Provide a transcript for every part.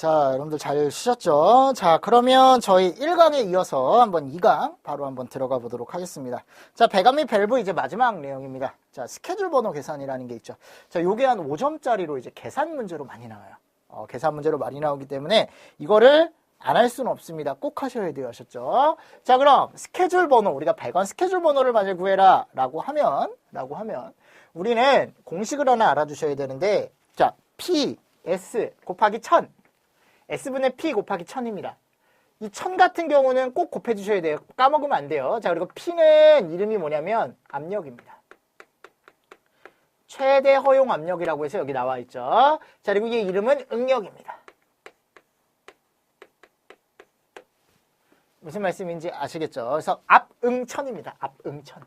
자, 여러분들 잘 쉬셨죠? 자, 그러면 저희 1강에 이어서 한번 2강 바로 한번 들어가 보도록 하겠습니다. 자, 배관 및 밸브 이제 마지막 내용입니다. 자, 스케줄 번호 계산이라는 게 있죠. 자, 요게 한 5점짜리로 이제 계산 문제로 많이 나와요. 계산 문제로 많이 나오기 때문에 이거를 안 할 수는 없습니다. 꼭 하셔야 돼요. 아셨죠? 자, 그럼 스케줄 번호, 우리가 배관 스케줄 번호를 만약 구해라 라고 하면 우리는 공식을 하나 알아두셔야 되는데, 자, P, S 곱하기 1000, S분의 P 곱하기 1000입니다. 이 1000 같은 경우는 꼭 곱해주셔야 돼요. 까먹으면 안 돼요. 자, 그리고 P는 이름이 뭐냐면 압력입니다. 최대 허용 압력이라고 해서 여기 나와 있죠. 자, 그리고 이 이름은 응력입니다. 무슨 말씀인지 아시겠죠? 그래서 압응천입니다. 압응천.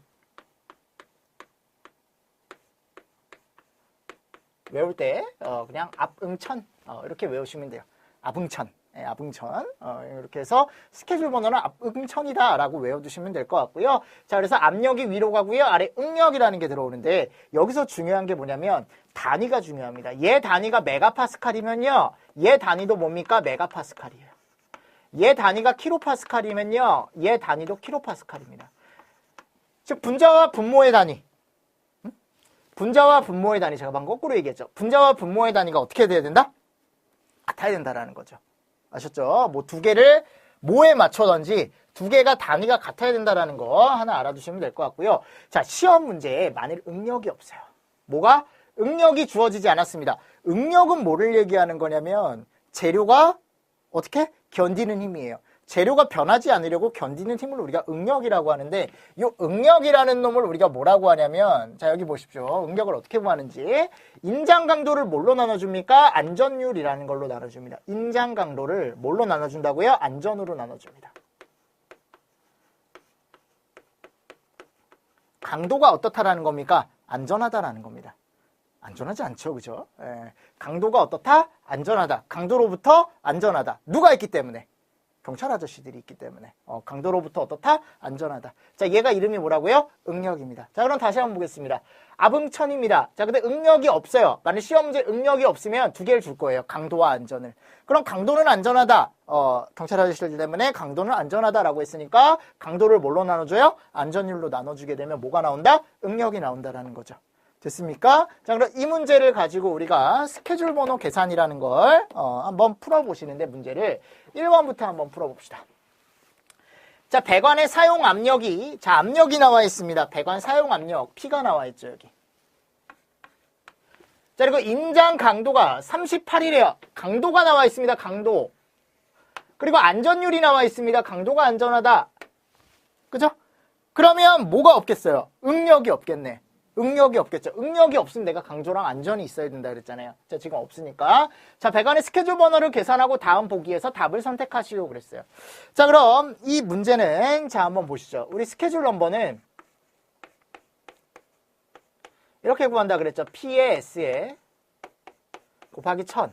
외울 때 그냥 압응천 이렇게 외우시면 돼요. 압응천. 네, 압응천. 이렇게 해서 스케줄 번호는 압응천이다 라고 외워두시면 될 것 같고요. 자, 그래서 압력이 위로 가고요. 아래 응력이라는 게 들어오는데, 여기서 중요한 게 뭐냐면 단위가 중요합니다. 얘 단위가 메가파스칼이면요, 얘 단위도 뭡니까? 메가파스칼이에요. 얘 단위가 킬로파스칼이면요, 얘 단위도 킬로파스칼입니다. 즉 분자와 분모의 단위, 분자와 분모의 단위, 제가 방금 거꾸로 얘기했죠. 분자와 분모의 단위가 어떻게 돼야 된다? 같아야 된다라는 거죠. 아셨죠? 뭐 두 개를 뭐에 맞춰던지 두 개가 단위가 같아야 된다라는 거 하나 알아두시면 될 것 같고요. 자, 시험 문제에 만일 응력이 없어요. 뭐가? 응력이 주어지지 않았습니다. 응력은 뭐를 얘기하는 거냐면 재료가 어떻게? 견디는 힘이에요. 재료가 변하지 않으려고 견디는 힘을 우리가 응력이라고 하는데, 이 응력이라는 놈을 우리가 뭐라고 하냐면, 자, 여기 보십시오. 응력을 어떻게 구하는지. 인장 강도를 뭘로 나눠줍니까? 안전율이라는 걸로 나눠줍니다. 인장 강도를 뭘로 나눠준다고요? 안전으로 나눠줍니다. 강도가 어떻다라는 겁니까? 안전하다라는 겁니다. 안전하지 않죠, 그죠? 예. 강도가 어떻다? 안전하다. 강도로부터 안전하다. 누가 있기 때문에? 경찰 아저씨들이 있기 때문에. 강도로부터 어떻다? 안전하다. 자, 얘가 이름이 뭐라고요? 응력입니다. 자, 그럼 다시 한번 보겠습니다. 압응천입니다. 자, 근데 응력이 없어요. 만약 시험 문제 응력이 없으면 두 개를 줄 거예요. 강도와 안전을. 그럼 강도는 안전하다. 경찰 아저씨들 때문에 강도는 안전하다라고 했으니까 강도를 뭘로 나눠줘요? 안전율로 나눠주게 되면 뭐가 나온다? 응력이 나온다라는 거죠. 됐습니까? 자, 그럼 이 문제를 가지고 우리가 스케줄 번호 계산이라는 걸 한번 풀어보시는데, 문제를 1번부터 한번 풀어봅시다. 자, 배관의 사용 압력이, 자, 압력이 나와 있습니다. 배관 사용 압력, P가 나와 있죠, 여기. 자, 그리고 인장 강도가 38이래요. 강도가 나와 있습니다, 강도. 그리고 안전율이 나와 있습니다. 강도가 안전하다. 그죠? 그러면 뭐가 없겠어요? 응력이 없겠네. 응력이 없겠죠. 응력이 없으면 내가 강조랑 안전이 있어야 된다 그랬잖아요. 자, 지금 없으니까. 자, 배관의 스케줄 번호를 계산하고 다음 보기에서 답을 선택하시려고 그랬어요. 자, 그럼 이 문제는, 자, 한번 보시죠. 우리 스케줄 넘버는 이렇게 구한다 그랬죠. P에 S에 곱하기 1000.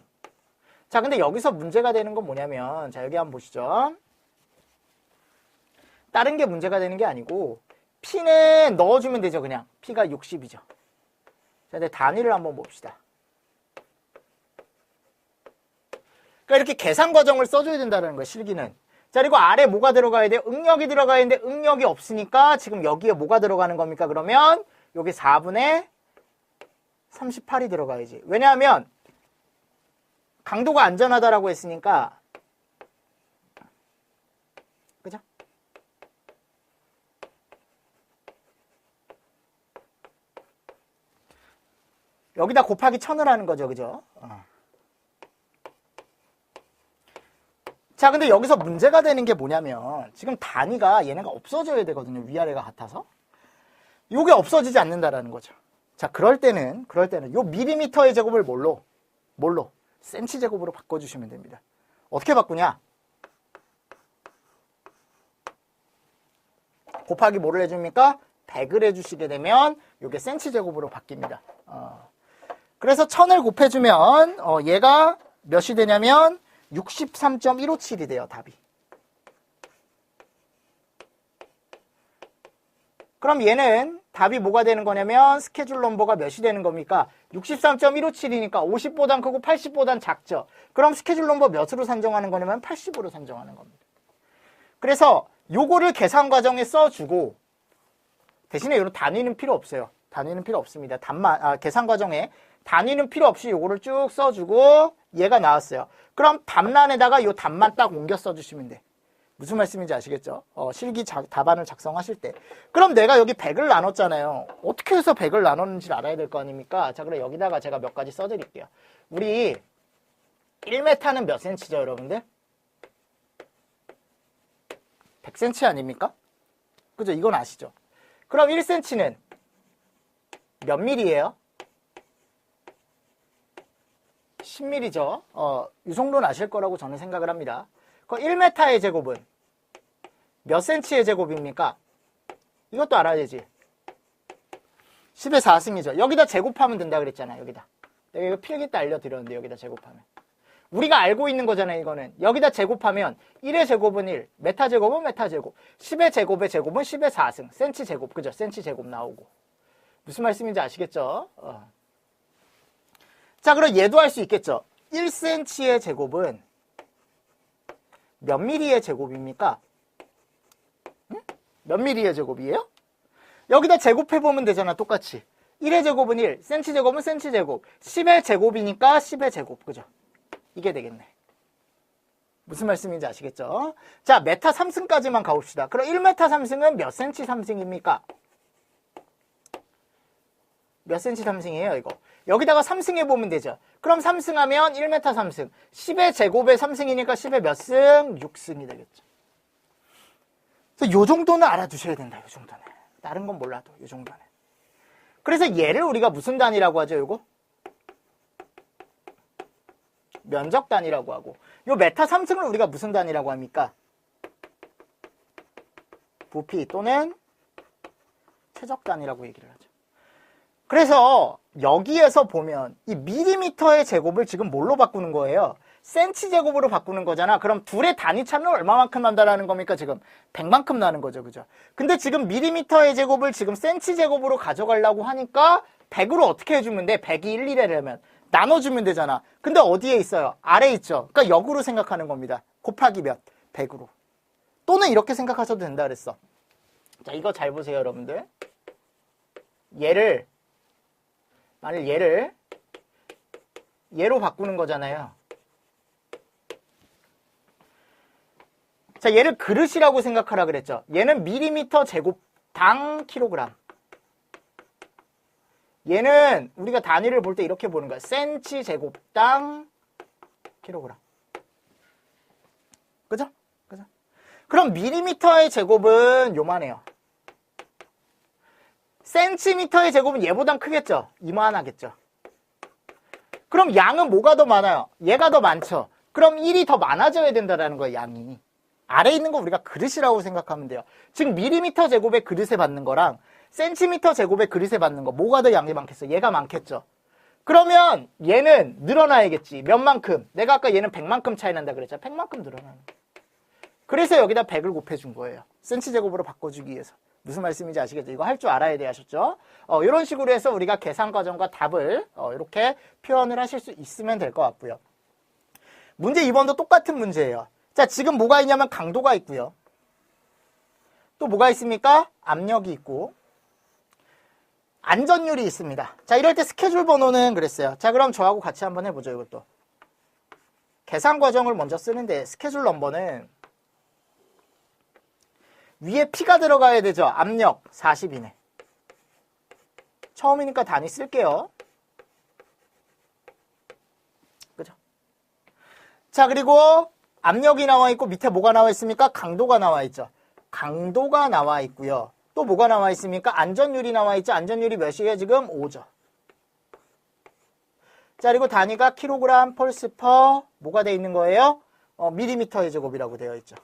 자, 근데 여기서 문제가 되는 건 뭐냐면, 자, 여기 한번 보시죠. 다른 게 문제가 되는 게 아니고, P는 넣어주면 되죠, 그냥. P가 60이죠. 자, 근데 단위를 한번 봅시다. 그러니까 이렇게 계산 과정을 써줘야 된다는 거예요, 실기는. 자, 그리고 아래 뭐가 들어가야 돼요? 응력이 들어가야 되는데 응력이 없으니까 지금 여기에 뭐가 들어가는 겁니까? 그러면 여기 4분의 38이 들어가야지. 왜냐하면 강도가 안전하다라고 했으니까, 그죠? 여기다 곱하기 1000을 하는 거죠, 그죠? 자, 근데 여기서 문제가 되는 게 뭐냐면, 지금 단위가 얘네가 없어져야 되거든요, 위아래가 같아서. 요게 없어지지 않는다라는 거죠. 자, 그럴 때는 요 밀리미터의 제곱을 뭘로? 센치 제곱으로 바꿔주시면 됩니다. 어떻게 바꾸냐? 곱하기 뭐를 해줍니까? 100을 해주시게 되면 요게 센치 제곱으로 바뀝니다. 그래서 1000을 곱해주면 얘가 몇이 되냐면 63.157이 돼요, 답이. 그럼 얘는 답이 뭐가 되는 거냐면 스케줄 넘버가 몇이 되는 겁니까? 63.157이니까 50보단 크고 80보단 작죠. 그럼 스케줄 넘버 몇으로 산정하는 거냐면 80으로 산정하는 겁니다. 그래서 요거를 계산 과정에 써주고 대신에 이런 단위는 필요 없어요. 단위는 필요 없습니다. 계산 과정에 단위는 필요 없이 요거를 쭉 써주고 얘가 나왔어요. 그럼 답란에다가 요 답만 딱 옮겨 써주시면 돼. 무슨 말씀인지 아시겠죠? 실기 답안을 작성하실 때. 그럼 내가 여기 100을 나눴잖아요. 어떻게 해서 100을 나눴는지를 알아야 될 거 아닙니까? 자, 그럼 여기다가 제가 몇 가지 써드릴게요. 우리 1m는 몇 cm죠, 여러분들? 100cm 아닙니까? 그죠? 이건 아시죠? 그럼 1cm는 몇 mm예요? 10mm죠. 이 정도는 아실 거라고 저는 생각을 합니다. 그 1m의 제곱은 몇 cm의 제곱입니까? 이것도 알아야 되지. 10의 4승이죠. 여기다 제곱하면 된다 그랬잖아요. 여기다. 내가 이거 필기 때 알려드렸는데 여기다 제곱하면. 우리가 알고 있는 거잖아요. 이거는. 여기다 제곱하면 1의 제곱은 1, 메타 제곱은 메타 제곱, 10의 제곱은 10의 4승, 센치 제곱. 그죠? 센치 제곱 나오고. 무슨 말씀인지 아시겠죠? 자, 그럼 얘도 할 수 있겠죠. 1cm의 제곱은 몇 mm의 제곱입니까? 응? 몇 mm의 제곱이에요? 여기다 제곱해보면 되잖아. 똑같이. 1의 제곱은 1, cm 제곱은 cm 제곱, 10의 제곱이니까 10의 제곱. 그죠? 이게 되겠네. 무슨 말씀인지 아시겠죠? 자, 메타 3승까지만 가봅시다. 그럼 1m 3승은 몇 cm 3승입니까? 몇 cm 3승이에요, 이거? 여기다가 3승 해보면 되죠. 그럼 3승하면 1m 3승. 10의 제곱에 3승이니까 10의 몇 승? 6승이 되겠죠. 그래서 요 정도는 알아두셔야 된다, 요 정도는. 다른 건 몰라도, 요 정도는. 그래서 얘를 우리가 무슨 단위라고 하죠, 요거? 면적 단위라고 하고. 요 메타 3승을 우리가 무슨 단위라고 합니까? 부피 또는 최적 단위라고 얘기를 하죠. 그래서 여기에서 보면 이 밀리미터의 제곱을 지금 뭘로 바꾸는 거예요? 센치 제곱으로 바꾸는 거잖아. 그럼 둘의 단위 차는 얼마만큼 난다라는 겁니까? 지금 100만큼 나는 거죠. 그죠? 근데 지금 밀리미터의 제곱을 지금 센치 제곱으로 가져가려고 하니까 100으로 어떻게 해주면 돼? 100이 1, 2래면 나눠주면 되잖아. 근데 어디에 있어요? 아래에 있죠. 그러니까 역으로 생각하는 겁니다. 곱하기 몇? 100으로. 또는 이렇게 생각하셔도 된다 그랬어. 자, 이거 잘 보세요, 여러분들. 만일 얘로 바꾸는 거잖아요. 자, 얘를 그릇이라고 생각하라 그랬죠. 얘는 밀리미터 제곱당 킬로그램. 얘는 우리가 단위를 볼 때 이렇게 보는 거야. 센치 제곱당 킬로그램. 그죠? 그죠? 그럼 밀리미터의 제곱은 요만해요. 센티미터의 제곱은 얘보단 크겠죠? 이만하겠죠? 그럼 양은 뭐가 더 많아요? 얘가 더 많죠? 그럼 1이 더 많아져야 된다는 거예요, 양이. 아래에 있는 거 우리가 그릇이라고 생각하면 돼요. 즉, 밀리미터 제곱의 그릇에 받는 거랑 센티미터 제곱의 그릇에 받는 거, 뭐가 더 양이 많겠어? 얘가 많겠죠? 그러면 얘는 늘어나야겠지. 몇만큼? 내가 아까 얘는 100만큼 차이 난다 그랬잖아. 100만큼 늘어나는 거예요. 그래서 여기다 100을 곱해준 거예요. 센치 제곱으로 바꿔주기 위해서. 무슨 말씀인지 아시겠죠? 이거 할 줄 알아야 돼 하셨죠? 이런 식으로 해서 우리가 계산 과정과 답을 이렇게 표현을 하실 수 있으면 될 것 같고요. 문제 2번도 똑같은 문제예요. 자, 지금 뭐가 있냐면 강도가 있고요. 또 뭐가 있습니까? 압력이 있고 안전율이 있습니다. 자, 이럴 때 스케줄 번호는 그랬어요. 자, 그럼 저하고 같이 한번 해보죠, 이것도. 계산 과정을 먼저 쓰는데 스케줄 넘버는 위에 P가 들어가야 되죠. 압력 40이네. 처음이니까 단위 쓸게요. 그죠? 자, 그리고 압력이 나와 있고 밑에 뭐가 나와 있습니까? 강도가 나와 있죠. 강도가 나와 있고요. 또 뭐가 나와 있습니까? 안전율이 나와 있죠. 안전율이 몇이에요? 지금 5죠. 자, 그리고 단위가 킬로그램 펄스 퍼 뭐가 돼 있는 거예요? 밀리미터의 제곱이라고 되어 있죠.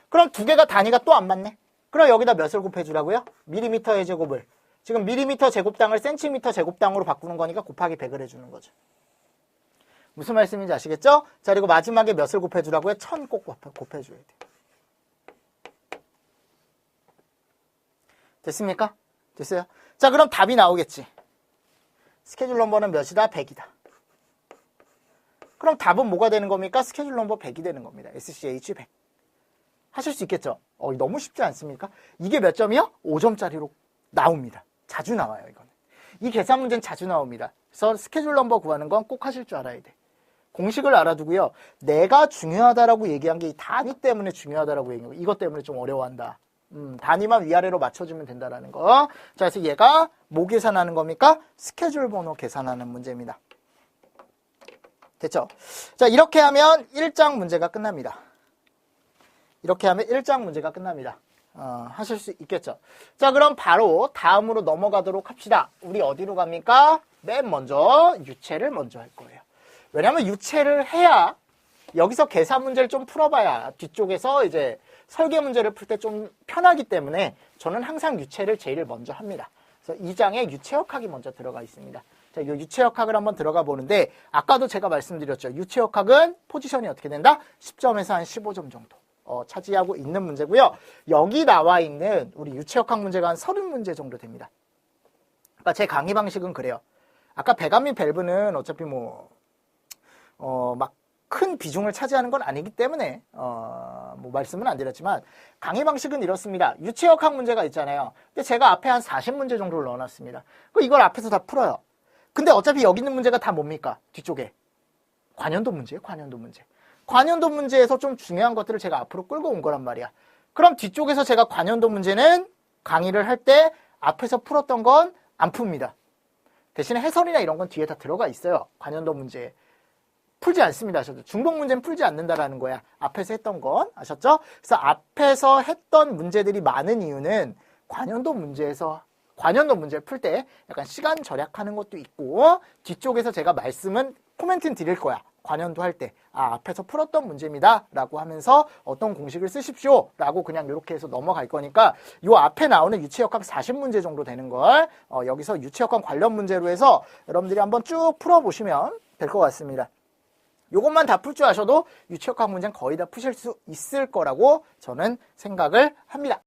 그럼 두 개가 단위가 또 안 맞네. 그럼 여기다 몇을 곱해주라고요? 밀리미터의 제곱을. 지금 밀리미터 제곱당을 센티미터 제곱당으로 바꾸는 거니까 곱하기 100을 해주는 거죠. 무슨 말씀인지 아시겠죠? 자, 그리고 마지막에 몇을 곱해주라고요? 1000 꼭 곱해줘야 돼요. 됐습니까? 됐어요? 자, 그럼 답이 나오겠지. 스케줄 넘버는 몇이다? 100이다. 그럼 답은 뭐가 되는 겁니까? 스케줄 넘버 100이 되는 겁니다. SCH 100. 하실 수 있겠죠? 너무 쉽지 않습니까? 이게 몇 점이요? 5점짜리로 나옵니다. 자주 나와요, 이거는. 이 계산 문제는 자주 나옵니다. 그래서 스케줄 넘버 구하는 건 꼭 하실 줄 알아야 돼. 공식을 알아두고요. 내가 중요하다라고 얘기한 게 이 단위 때문에 중요하다라고 얘기한 거. 이것 때문에 좀 어려워한다. 단위만 위아래로 맞춰주면 된다라는 거. 자, 그래서 얘가 뭐 계산하는 겁니까? 스케줄 번호 계산하는 문제입니다. 됐죠? 자, 이렇게 하면 1장 문제가 끝납니다. 이렇게 하면 1장 문제가 끝납니다. 하실 수 있겠죠? 자, 그럼 바로 다음으로 넘어가도록 합시다. 우리 어디로 갑니까? 맨 먼저 유체를 먼저 할 거예요. 왜냐면 유체를 해야 여기서 계산 문제를 좀 풀어봐야 뒤쪽에서 이제 설계 문제를 풀 때 좀 편하기 때문에 저는 항상 유체를 제일 먼저 합니다. 그래서 2장에 유체역학이 먼저 들어가 있습니다. 자, 이 유체역학을 한번 들어가 보는데 아까도 제가 말씀드렸죠. 유체역학은 포지션이 어떻게 된다? 10점에서 한 15점 정도 차지하고 있는 문제고요. 여기 나와 있는 우리 유체역학 문제가 한 30문제 정도 됩니다. 그러니까 제 강의 방식은 그래요. 아까 배감및 밸브는 어차피 막 큰 비중을 차지하는 건 아니기 때문에 뭐 말씀은 안 드렸지만 강의 방식은 이렇습니다. 유체역학 문제가 있잖아요. 근데 제가 앞에 한 40문제 정도를 넣어놨습니다. 이걸 앞에서 다 풀어요. 근데 어차피 여기 있는 문제가 다 뭡니까? 뒤쪽에 관연도 문제예요. 관연도 문제. 관연도 문제에서 좀 중요한 것들을 제가 앞으로 끌고 온 거란 말이야. 그럼 뒤쪽에서 제가 관연도 문제는 강의를 할 때 앞에서 풀었던 건 안 풉니다. 대신에 해설이나 이런 건 뒤에 다 들어가 있어요. 관연도 문제. 풀지 않습니다. 아셨죠? 중복 문제는 풀지 않는다라는 거야. 앞에서 했던 건. 아셨죠? 그래서 앞에서 했던 문제들이 많은 이유는 관연도 문제를 풀 때 약간 시간 절약하는 것도 있고 뒤쪽에서 제가 말씀은 코멘트는 드릴 거야. 관연도 할 때 앞에서 풀었던 문제입니다 라고 하면서 어떤 공식을 쓰십시오 라고 그냥 이렇게 해서 넘어갈 거니까 요 앞에 나오는 유체역학 40문제 정도 되는 걸 여기서 유체역학 관련 문제로 해서 여러분들이 한번 쭉 풀어보시면 될 것 같습니다. 요것만 다 풀 줄 아셔도 유체역학 문제는 거의 다 푸실 수 있을 거라고 저는 생각을 합니다.